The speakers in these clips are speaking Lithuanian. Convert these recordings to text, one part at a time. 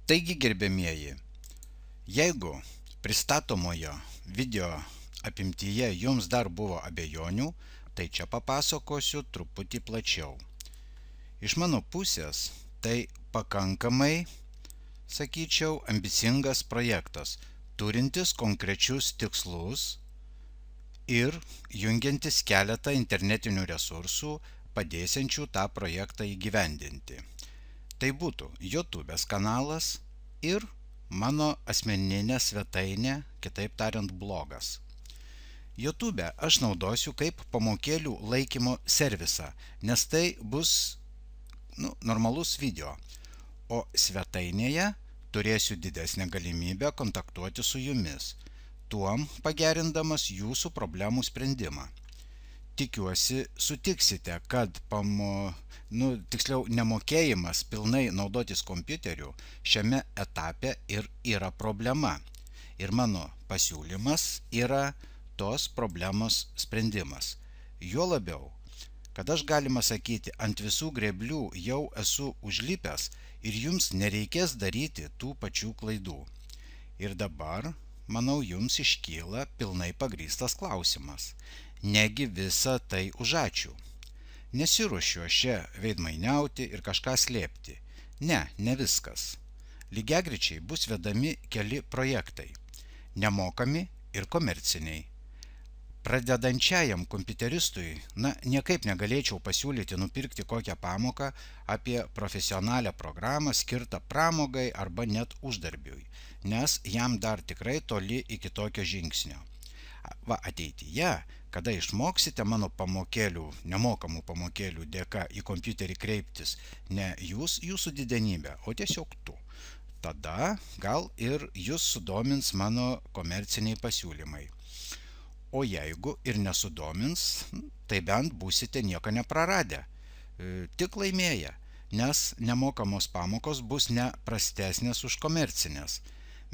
Taigi, gerbiamieji, jeigu pristatomojo video apimtyje jums dar buvo abejonių, tai čia papasakosiu truputį plačiau. Iš mano pusės tai pakankamai, sakyčiau, ambicingas projektas, turintis konkrečius tikslus ir jungiantis keletą internetinių resursų, padėsiančių tą projektą įgyvendinti. Tai būtų YouTube'ės kanalas ir mano asmeninė svetainė, kitaip tariant blogas. YouTube'e aš naudosiu kaip pamokėlių laikymo servisą, nes tai bus normalus video, o svetainėje turėsiu didesnę galimybę kontaktuoti su jumis, tuom pagerindamas jūsų problemų sprendimą. Tikiuosi sutiksite, kad nemokėjimas pilnai naudotis kompiuteriu šiame etape ir yra problema. Ir mano pasiūlymas yra tos problemos sprendimas. Juo labiau, kad aš galima sakyti, ant visų grėblių jau esu užlipęs ir jums nereikės daryti tų pačių klaidų. Ir dabar, manau, jums iškyla pilnai pagrįstas klausimas. Negi visa tai už ačiū. Nesiruošiu aš čia veidmainiauti ir kažką slėpti. Ne viskas. Lygiagrečiai bus vedami keli projektai. Nemokami ir komerciniai. Pradedančiajam kompiuteristui, niekaip negalėčiau pasiūlyti nupirkti kokią pamoką apie profesionalią programą skirtą pramogai arba net uždarbiui, nes jam dar tikrai toli iki tokio žingsnio. Ateityje, kada išmoksite mano nemokamų pamokėlių dėka į kompiuterį kreiptis, ne jūsų didenybė, o tiesiog tu. Tada gal ir jūs sudomins mano komerciniai pasiūlymai. O jeigu ir nesudomins, tai bent būsite nieko nepraradę, tik laimėję, nes nemokamos pamokos bus ne prastesnės už komercinės.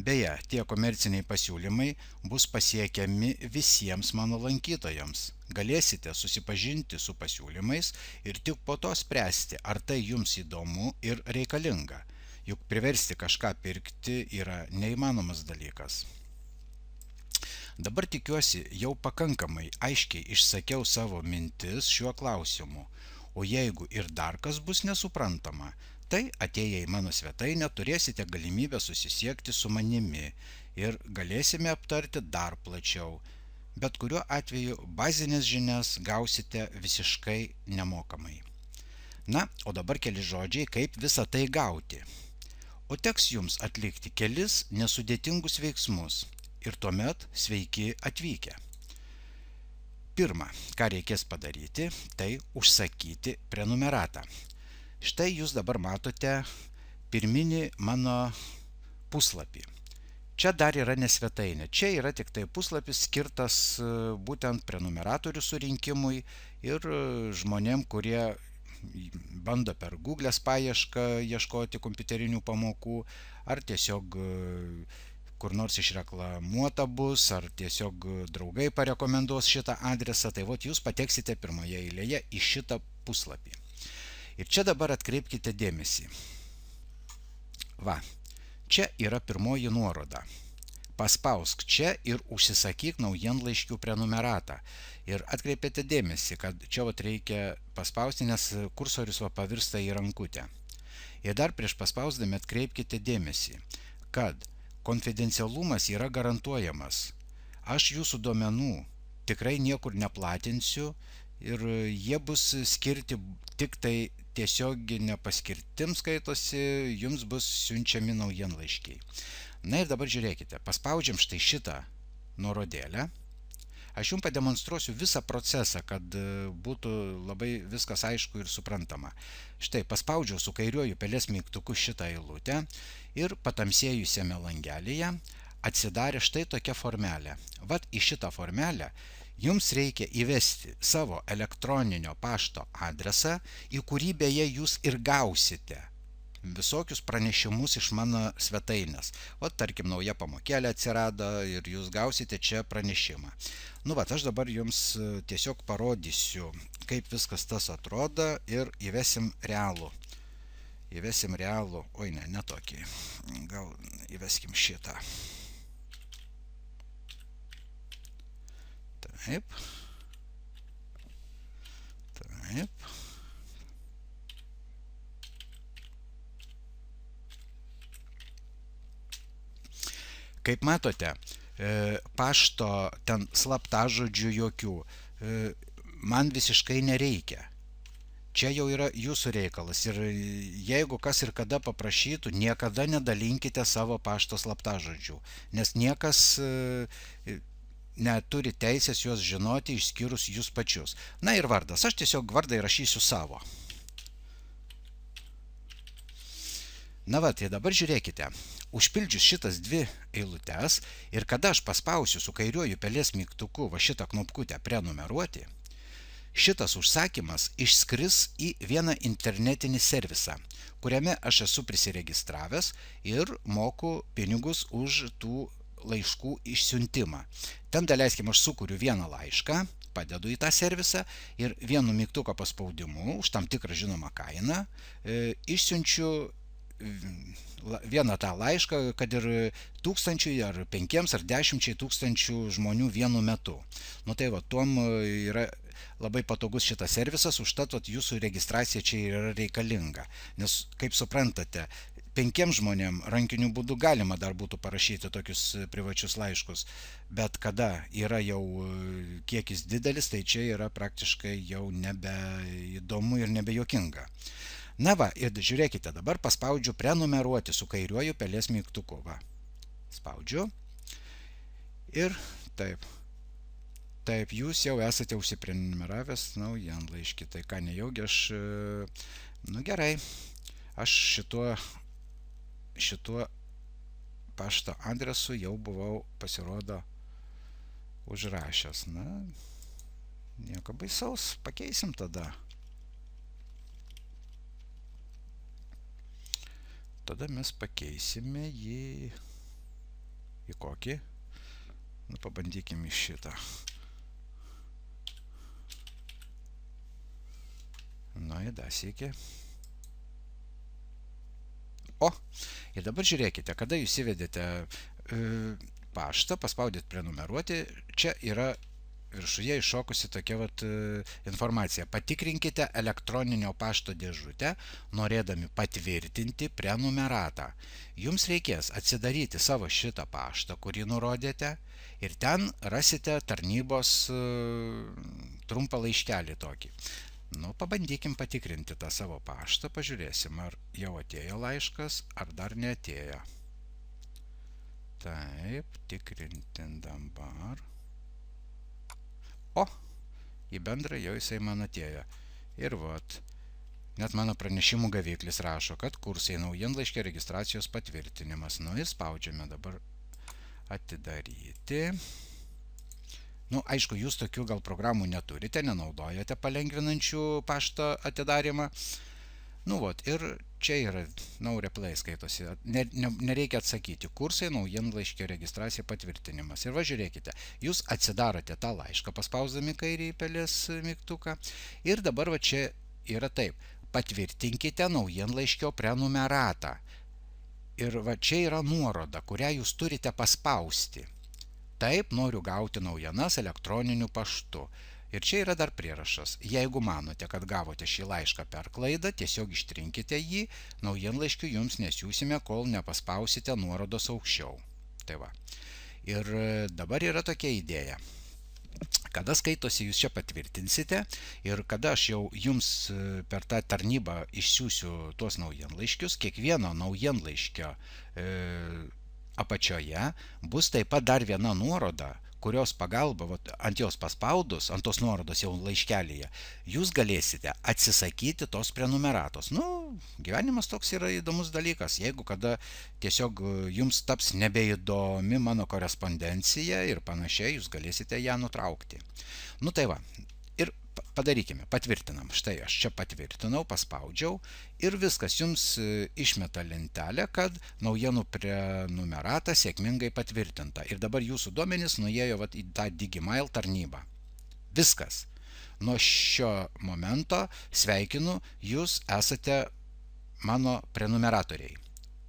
Beje, tie komerciniai pasiūlymai bus pasiekiami visiems mano lankytojams. Galėsite susipažinti su pasiūlymais ir tik po to spręsti, ar tai jums įdomu ir reikalinga. Juk priversti kažką pirkti yra neįmanomas dalykas. Dabar tikiuosi jau pakankamai aiškiai išsakiau savo mintis šiuo klausimu, o jeigu ir dar kas bus nesuprantama, tai atėję į mano svetainę turėsite galimybę susisiekti su manimi ir galėsime aptarti dar plačiau. Bet kuriuo atveju bazinės žinias gausite visiškai nemokamai. O dabar keli žodžiai, kaip visą tai gauti. O teks jums atlikti kelis nesudėtingus veiksmus ir tuomet sveiki atvykę. Pirma, ką reikės padaryti, tai užsakyti prenumeratą. Štai jūs dabar matote pirminį mano puslapį. Čia dar yra ne svetainė, čia yra tik tai puslapis skirtas būtent prenumeratorių surinkimui ir žmonėm, kurie bando per Google'ės paiešką ieškoti kompiuterinių pamokų, ar tiesiog kur nors išreklamuota bus, ar tiesiog draugai parekomenduos šitą adresą, tai jūs pateksite pirmoje eilėje į šitą puslapį. Ir čia dabar atkreipkite dėmesį. Čia yra pirmoji nuoroda. Paspausk čia ir užsisakyk naujienlaiškių prenumeratą. Ir atkreipėte dėmesį, kad čia reikia paspausti, nes kursorius pavirsta į rankutę. Ir dar prieš paspausdami atkreipkite dėmesį, kad konfidencialumas yra garantuojamas. Aš jūsų duomenų tikrai niekur neplatinsiu ir jie bus skirti tik tai tiesioginė paskirtim skaitosi, jums bus siunčiami naujienlaiškiai. Ir dabar žiūrėkite, paspaudžiam štai šitą nuorodėlę. Aš jums pademonstruosiu visą procesą, kad būtų labai viskas aišku ir suprantama. Štai paspaudžiau su kairiuoju pelės mygtuku šitą eilutę ir patamsėjusiame langelyje atsidarė štai tokia formelė. Į šitą formelę jums reikia įvesti savo elektroninio pašto adresą, į kurį beje jūs ir gausite visokius pranešimus iš mano svetainės. Tarkim, nauja pamokėlė atsirado ir jūs gausite čia pranešimą. Aš dabar jums tiesiog parodysiu, kaip viskas tas atrodo ir įvesim realų Įvesim realų, oi ne tokį, gal įveskim šitą. Taip. Taip. Kaip matote, pašto ten slaptažodžių jokių man visiškai nereikia. Čia jau yra jūsų reikalas ir jeigu kas ir kada paprašytų, niekada nedalinkite savo pašto slaptažodžių, nes niekas neturi teisės juos žinoti išskyrus jūs pačius. Na ir vardas, aš tiesiog vardą įrašysiu savo. Na va, tai dabar žiūrėkite, užpildžius šitas dvi eilutes ir kada aš paspausiu su kairiuoju pelės mygtuku va šitą knopkutę prenumeruoti, šitas užsakymas išskris į vieną internetinį servisą, kuriame aš esu prisiregistravęs ir moku pinigus už tų laiškų išsiuntimą. Ten daleiskim aš sukuriu vieną laišką, padedu į tą servisą ir vienu mygtuko paspaudimu už tam tikrą žinomą kainą išsiunčiu vieną tą laišką, kad ir 1000 ar 5 ar 10 tūkstančių žmonių vienu metu. Nu tai va, tuom yra labai patogus šitas servisas, užtat jūsų registracija čia yra reikalinga. Nes, kaip suprantate, 5 žmonėm rankiniu būdu galima dar būtų parašyti tokius privačius laiškus, bet kada yra jau kiekis didelis, tai čia yra praktiškai jau nebeįdomu ir nebejokinga. Na va, ir žiūrėkite, dabar paspaudžiu prenumeruoti su kairiuoju pelės mygtuku. Va, spaudžiu. Ir taip. Taip, jūs jau esate užsiprenumeravęs naujienlaiškį. Tai ką nejaugi aš... Nu gerai. Aš šituo pašto adresu jau buvau pasirodo užrašęs. Na, nieko baisaus. Pakeisim tada. Tada mes pakeisime jį į kokį? Nu, pabandykime į šitą. Nu, į dasykį. O, ir dabar žiūrėkite, kada jūs įvedėte paštą, paspaudėt prenumeruoti, čia yra viršuje iššokusi tokia vat informacija. Patikrinkite elektroninio pašto dėžutę, norėdami patvirtinti prenumeratą. Jums reikės atsidaryti savo šitą paštą, kurį nurodėte, ir ten rasite tarnybos trumpą laiškelį tokį. Nu, pabandykim patikrinti tą savo paštą, pažiūrėsim, ar jau atėjo laiškas, ar dar neatėjo. Taip, tikrinti dabar. O, į bendrą jau jisai man atėjo. Ir vat, net mano pranešimų gaviklis rašo, kad kursai naujienlaiškio registracijos patvirtinimas. Nu ir spaudžiame dabar atidaryti. Nu, aišku, jūs tokių gal programų neturite, nenaudojate palengvinančių pašto atidarimą. Nu, vat, ir čia yra no replay skaitosi, nereikia atsakyti, kursai naujienlaiškio registracija patvirtinimas. Ir va, žiūrėkite, jūs atsidarote tą laišką paspausdami kairį pelės mygtuką ir dabar va čia yra taip, patvirtinkite naujienlaiškio prenumeratą. Ir va čia yra nuoroda, kurią jūs turite paspausti. Taip, noriu gauti naujienas elektroniniu paštu. Ir čia yra dar prierašas. Jeigu manote, kad gavote šį laišką per klaidą, tiesiog ištrinkite jį, naujienlaiškių jums nesiūsime, kol nepaspausite nuorodos aukščiau. Tai va. Ir dabar yra tokia idėja. Kada skaitosi jūs čia patvirtinsite ir kada aš jau jums per tą tarnybą išsiųsiu tuos naujienlaiškius, kiekvieno naujienlaiškio apačioje bus taip pat dar viena nuoroda, kurios pagalba, ant jos paspaudus, ant tos nuorodos jau laiškelėje, jūs galėsite atsisakyti tos prenumeratos. Nu, gyvenimas toks yra įdomus dalykas. Jeigu kada tiesiog jums taps nebeįdomi mano korespondencija ir panašiai, jūs galėsite ją nutraukti. Nu tai va, ir padarykime, patvirtinam. Štai aš čia patvirtinau, paspaudžiau ir viskas jums išmeta lentelę, kad naujienų prenumerata sėkmingai patvirtinta. Ir dabar jūsų duomenys nuėjo vat į tą Digimail tarnybą. Viskas. Nuo šio momento sveikinu, jūs esate mano prenumeratoriai.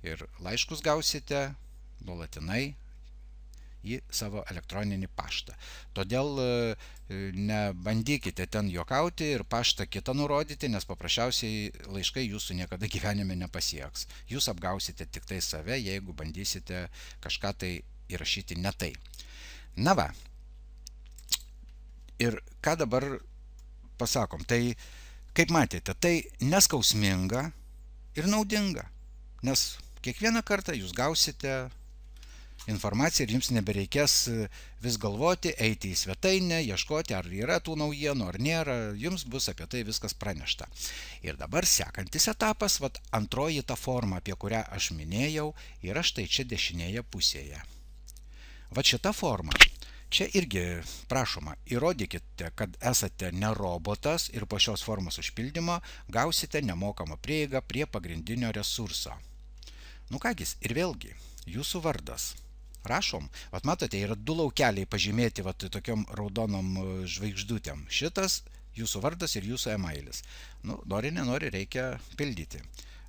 Ir laiškus gausite nuolatinai į savo elektroninį paštą. Todėl nebandykite ten juokauti ir paštą kitą nurodyti, nes paprasčiausiai laiškai jūsų niekada gyvenime nepasieks. Jūs apgausite tik tai save, jeigu bandysite kažką tai įrašyti ne tai. Na va. Ir ką dabar pasakom? Tai, kaip matėte, tai neskausminga ir naudinga, nes kiekvieną kartą jūs gausite informaciją ir jums nebereikės vis galvoti, eiti į svetainę, ieškoti, ar yra tų naujienų, ar nėra, jums bus apie tai viskas pranešta. Ir dabar sekantis etapas, antroji ta forma, apie kurią aš minėjau, yra štai čia dešinėje pusėje. Šita forma. Čia irgi prašoma, įrodykite, kad esate ne robotas ir po šios formos užpildymo gausite nemokamą prieigą prie pagrindinio resurso. Nu kągis, ir vėlgi, jūsų vardas. Rašom, matote, yra du laukeliai pažymėti tokiom raudonom žvaigždutėm. Šitas jūsų vardas ir jūsų emailis. Nu, nori, nenori, reikia pildyti.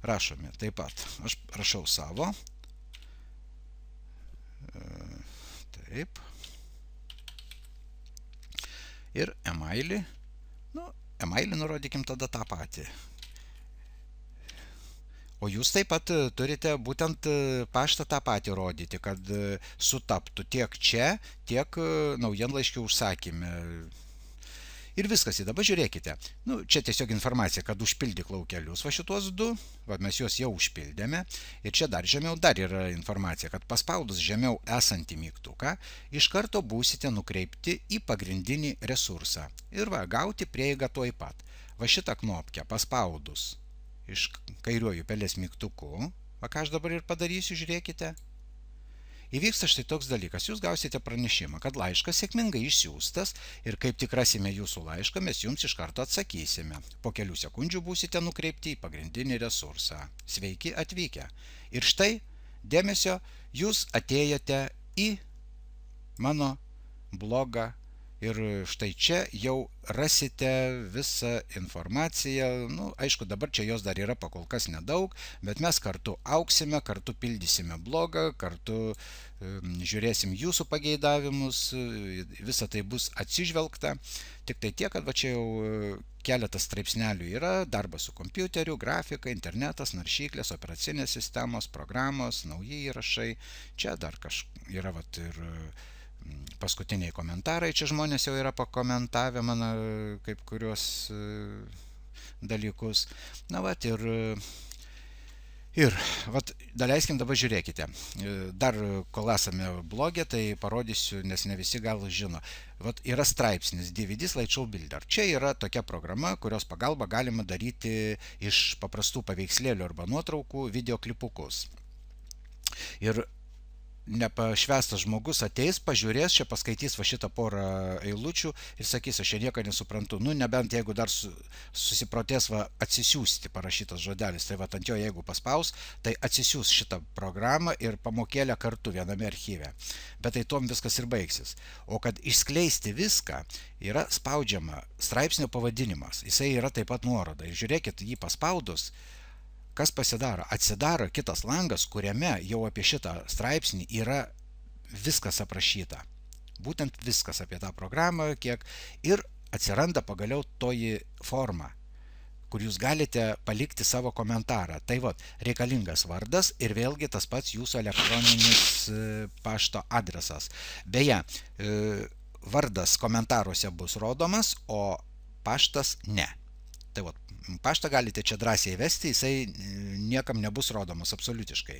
Rašome taip pat. Aš rašau savo. Taip. Ir emailį. Nu, emailį nurodykim tada tą patį. O jūs taip pat turite būtent paštą tą patį rodyti, kad sutaptų tiek čia, tiek naujienlaiškio užsakyme. Ir viskas, dabar žiūrėkite. Nu, čia tiesiog informacija, kad užpildyk laukelius šitos du, mes juos jau užpildėme. Ir čia dar žemiau dar yra informacija, kad paspaudus žemiau esantį mygtuką, iš karto būsite nukreipti į pagrindinį resursą. Ir gauti prieigą tuoj pat. Šitą knopkę paspaudus iš kairiuoju pelės mygtuku, ką aš dabar ir padarysiu, žiūrėkite. Įvyksta štai toks dalykas, jūs gausite pranešimą, kad laiškas sėkmingai išsiųstas ir kaip tik rasime jūsų laišką, mes jums iš karto atsakysime. Po kelių sekundžių būsite nukreipti į pagrindinį resursą. Sveiki atvykę. Ir štai, dėmesio, jūs atėjote į mano blogą. Ir štai čia jau rasite visą informaciją. Nu, aišku, dabar čia jos dar yra pakol kas nedaug, bet mes kartu auksime, kartu pildysime blogą, kartu žiūrėsim jūsų pageidavimus, visa tai bus atsižvelgta. Tik tai tiek, kad čia jau keletas straipsnelių yra, darbas su kompiuteriu, grafika, internetas, naršyklės, operacinės sistemos, programos, nauji įrašai. Čia dar yra ir paskutiniai komentarai, čia žmonės jau yra pakomentavę mano kaip kurios dalykus. Na ir daleiskim dabar žiūrėkite. Dar kol esame blogė, tai parodysiu, nes ne visi gal žino. Yra straipsnis DVD Slideshow Builder. Čia yra tokia programa, kurios pagalba galima daryti iš paprastų paveikslėlių arba nuotraukų videoklipukus. Ir nepašvestas žmogus ateis, pažiūrės, čia paskaitys šitą porą eilučių ir sakys, aš čia nieko nesuprantu. Nu, nebent jeigu dar susiprotės atsisiųsti parašytas žodelis, tai ant jo jeigu paspaus, tai atsisiūs šitą programą ir pamokėlę kartu viename archyve. Bet tai tom viskas ir baigsis. O kad išskleisti viską, yra spaudžiama straipsnio pavadinimas. Jisai yra taip pat nuoroda. Ir žiūrėkit, jį paspaudus, kas pasidaro? Atsidaro kitas langas, kuriame jau apie šitą straipsnį yra viskas aprašyta. Būtent viskas apie tą programą, kiek. Ir atsiranda pagaliau toji forma, kur jūs galite palikti savo komentarą. Tai reikalingas vardas ir vėlgi tas pats jūsų elektroninis pašto adresas. Beje, vardas komentaruose bus rodomas, o paštas ne. Tai paštą galite čia drąsiai vesti, jisai niekam nebus rodomas absoliutiškai.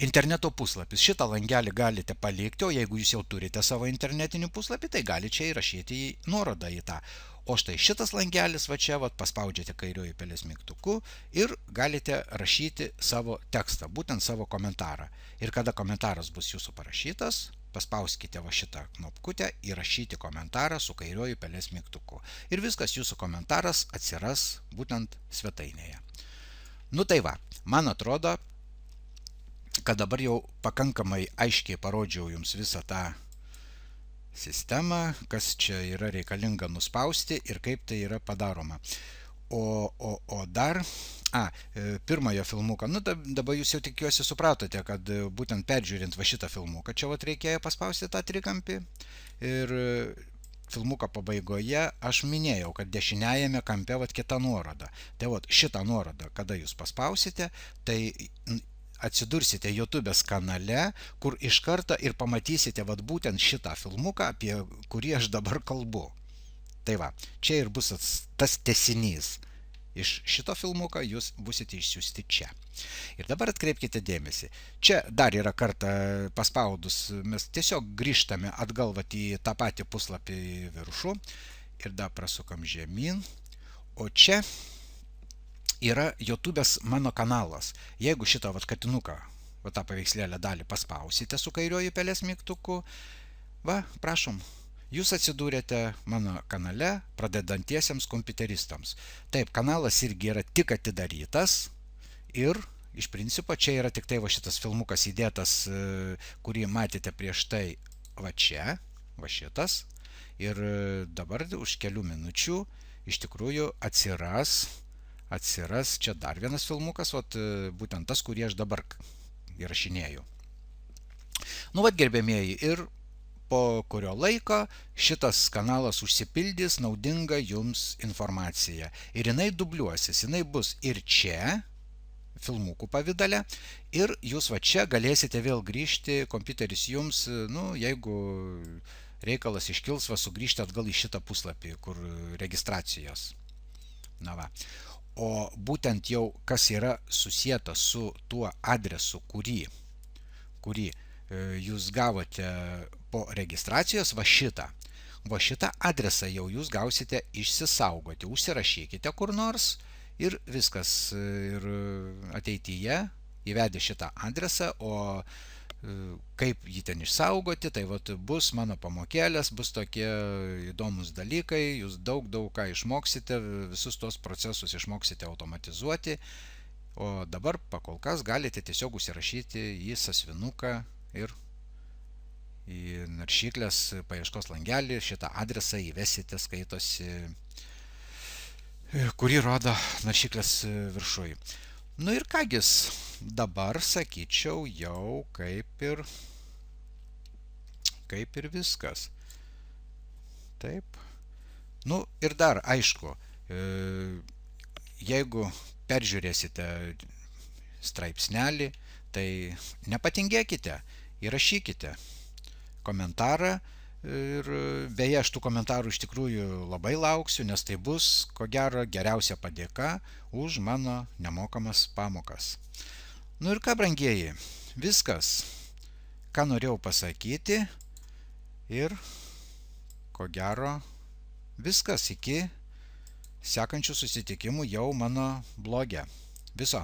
Interneto puslapis. Šitą langelį galite palikti, o jeigu jūs jau turite savo internetinį puslapį, tai galite čia įrašyti nuorodą į tą. O štai šitas langelis čia paspaudžiate kairiuoju pelės mygtuku ir galite rašyti savo tekstą, būtent savo komentarą. Ir kada komentaras bus jūsų parašytas, paspauskite šitą knopkutę įrašyti komentarą su kairiuoju pelės mygtuku. Ir viskas, jūsų komentaras atsiras būtent svetainėje. Nu tai man atrodo, kad dabar jau pakankamai aiškiai parodžiau jums visą tą sistemą, kas čia yra reikalinga nuspausti ir kaip tai yra padaroma. O dar Pirmojo filmuko. Nu, dabar jūs jau tikiuosi supratote, kad būtent peržiūrint va šitą filmuką, čia vat reikėjo paspausti tą trikampį. Ir filmuko pabaigoje aš minėjau, kad dešiniajame kampe vat kita nuoroda. Tai vat šitą nuorodą, kada jūs paspausite, tai atsidursite YouTube'ės kanale, kur iš karto ir pamatysite vat būtent šitą filmuką, apie kurį aš dabar kalbu. Tai va, čia ir bus tas tęsinys. Iš šito filmuko jūs busite išsiųsti čia. Ir dabar atkreipkite dėmesį. Čia dar yra kartą paspaudus, mes tiesiog grįžtame atgal į tą patį puslapį į viršų ir dar prasukam žemyn. O čia yra YouTube'ės mano kanalas. Jeigu šitą katinuką, tą paveikslėlę dalį paspausite su kairiuoju pelės mygtuku, prašom. Jūs atsidūrėte mano kanale pradedantiesiems kompiuteristams. Taip, kanalas irgi yra tik atidarytas ir iš principo čia yra tik tai šitas filmukas įdėtas, kurį matėte prieš tai čia, šitas. Ir dabar už kelių minučių iš tikrųjų atsiras čia dar vienas filmukas, būtent tas, kurį aš dabar įrašinėju. Nu, gerbėmieji, ir po kurio laiko šitas kanalas užsipildys naudinga jums informacija. Ir jinai dubliuosis, jinai bus ir čia, filmukų pavidale, ir jūs čia galėsite vėl grįžti, kompiuteris jums, jeigu reikalas iškils, sugrįžti atgal į šitą puslapį, kur registracijos. O būtent jau kas yra susijęta su tuo adresu, kurį jūs gavote po registracijos, šitą adresą jau jūs gausite išsisaugoti. Užsirašykite kur nors ir viskas. Ir ateityje įvedę šitą adresą, o kaip jį ten išsaugoti, tai bus mano pamokėlės, bus tokie įdomus dalykai, jūs daug ką išmoksite, visus tos procesus išmoksite automatizuoti, o dabar pakol kas galite tiesiog užsirašyti į sąsiuvinuką ir į naršyklės paieškos langelį šitą adresą įvesite, skaitosi, kurį rodo naršyklės viršui. Nu ir kągis, dabar sakyčiau jau kaip ir viskas. Taip. Nu ir dar, aišku, jeigu peržiūrėsite straipsnelį, tai nepatingėkite, įrašykite komentarą. Ir beje, aš tų komentarų iš tikrųjų labai lauksiu, nes tai bus, ko gero, geriausia padėka už mano nemokamas pamokas. Nu ir ką, brangieji, viskas, ką norėjau pasakyti, ir ko gero viskas, iki sekančių susitikimų jau mano bloge. Viso.